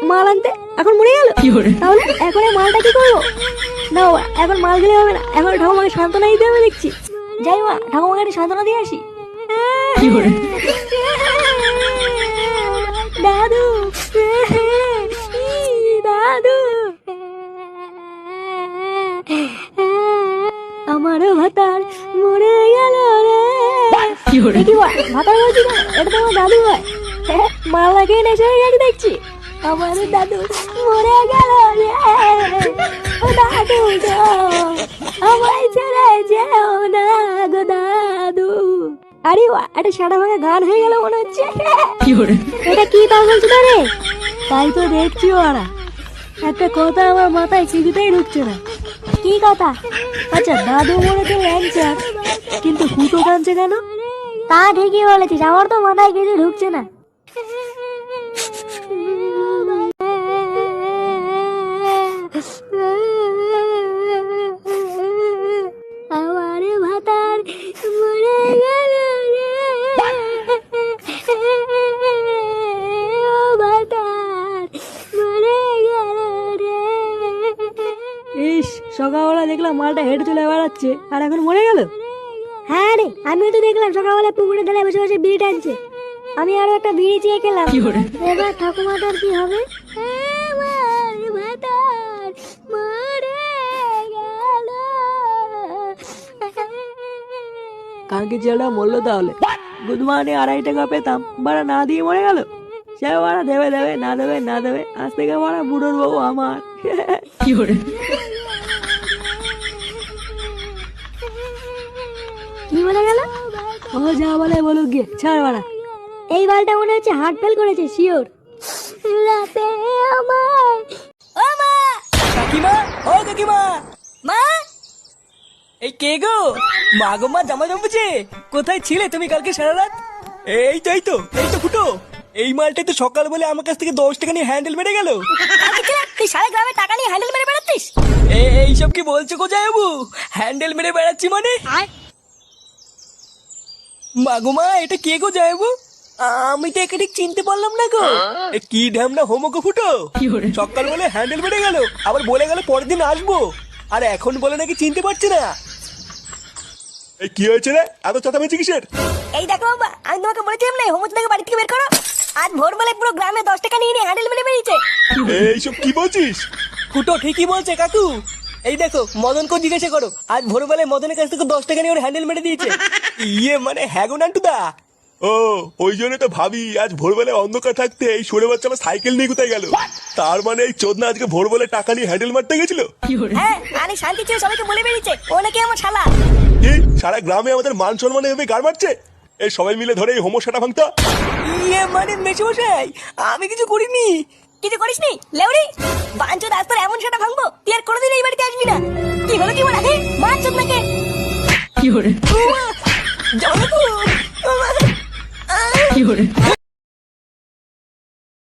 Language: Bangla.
মাল আনতে, এখন মরে গেল। তাহলে এখন এই মালটা কি করবো? না বাবা, এখন মাল গেলে হবে না, এখন ঠাকুমাকে সান্ত্বনা দিতে হবে দেখছি। যাই মা, ঠাকুমাকে একটু সান্ত্বনা দিয়ে আসি। দাদু, দাদু, আমারও ভাতার মরে গেল রে। কি ভাতার বলছি না, এটা তো আমার দাদু হয়। মাল লাগিয়ে নেশে হয়ে গেছে দেখছি। আমার দাদু মরে গেল রে। ও দাদু গো, আমায় ছেড়ে যেও না গো দাদু। আরে একটা সাদা ভাঙা গান হয়ে গেল মনে হচ্ছে। এটা কি তা বলছো না রে? তাই তো দেখছি ওরা। একটা কথা আমার মাথায় কিছুতেই ঢুকছে না। কি কথা? আচ্ছা, দাদু মরেছে ল্যাংচার, কিন্তু ফুটো কাঁদছে কেন? তা ঠিকই বলেছিস, আমার তো মাথায় কিছু ঢুকছে না। আমার ভাতার মরে গেল রে। ও ভাতার মরে গেল রে। ইস, সকালবেলা দেখলাম মালটা হেঁটে চলে বেড়াচ্ছে, আর এখন মরে গেল। হ্যাঁ রে, আমিও তো দেখলাম সকালবেলা পুকুরে ধারে বসে বসে বিড়ি টানছে। আমি আরো একটা বিড়ি চেয়ে খেলাম। এবার ঠাকুমাটার কি হবে? আমার ভাতার মরে গেল। কালকে ছেলেটা মরলো তাহলে। গুড মর্নিং 2.5 টাকা পেতাম, বাড়া না দিয়ে মরে গেল। সে বাড়া দেবে দেবে, না দেবে না দেবে, আজ থেকে বাড়া বুড়োর বউ আমার। কি করে কি বলে গেল? ও যা বলে বলুক গিয়ে, ছাড় বাড়া। এই বালটা মনে হচ্ছে হার্ট ফেল করেছে, শিওর। রাতে আমার ও মা, কাকিমা, ও কাকিমা, মা, এই কে গো? মা গো মা, জামা জমেছে। কোথায় ছিলে তুমি কালকে সারা রাত? এই তো ফুটো। এই মালটাই তো সকাল বলে আমার কাছ থেকে 10 টাকা নিয়ে হ্যান্ডেল মেরে গেল। তুই সারা গ্রামে টাকা নিয়ে হ্যান্ডেল মেরে বেড়াচ্ছিস? এইসব কি বলছো গো জামাইবাবু? হ্যান্ডেল মেরে বেড়াচ্ছি মানে? মা গো মা, এটা কে গো জামাইবাবু? আমি তো একে ঠিক চিনতে পারলাম না গো। কি ঢ্যামনা হোমো গো ফুটো। সকাল বলে হ্যান্ডেল মেরে গেল, আবার বলে গেল পরের দিন আসবো, আর এখন বলে নাকি চিনতে পারছে না। এই কি হয়েছে রে, এত চেঁচামেচি কিসের? এই দেখো বাবা, আমি তোমাকে বলেছিলাম না হোমচ থেকে বাড়ি থেকে বের করো। আজ ভোরবেলায় পুরো গ্রামে 10 টাকা নিয়ে হ্যান্ডেল মেরে বেরিয়েছে। এইসব কি বলছিস? ফুটো ঠিকই বলছে কাকু। এই দেখো, মদনকে জিজ্ঞাসা করো, আজ ভোরবেলায় মদনের কাছ থেকে 10 টাকা নিয়ে ওর হ্যান্ডেল মেরে দিয়েছে। ইয়ে মানে হ্যাঁ গো নান্টুদা। ও, ওই জন্য তো ভাবি আজ ভোরবেলায় অন্ধকার থাকতে এই সরে বাচ্চা আমার সাইকেল নিয়ে কোথায় গেল। তার মানে এই চোদনা আজকে ভোরবেলায় টাকা নিয়ে হ্যান্ডেল মারতে গেছিল। হ্যাঁ, আরে শান্তি ছিল, সবাইকে বলে বেরিয়েছে ও নাকি আমার শালা। কি সারা গ্রামে আমাদের মান সম্মান এভাবে গাড় মারছে? এই সবাই মিলে ধরে এই হোমোসাটা ভাঙতা। ইয়ে মানে মেশমশাই, আমি কিছু করিনি। কিছু করিসনি লেউরি? বাঞ্চোদ, আজ তোর এমন সেটা ভাঙবো তুই আর কোনোদিন এই বাড়িতে আসবি না। কি হলো কি বলা? বাঞ্চোদ নাকি? কি করে? জামাইবাবু, কি করে?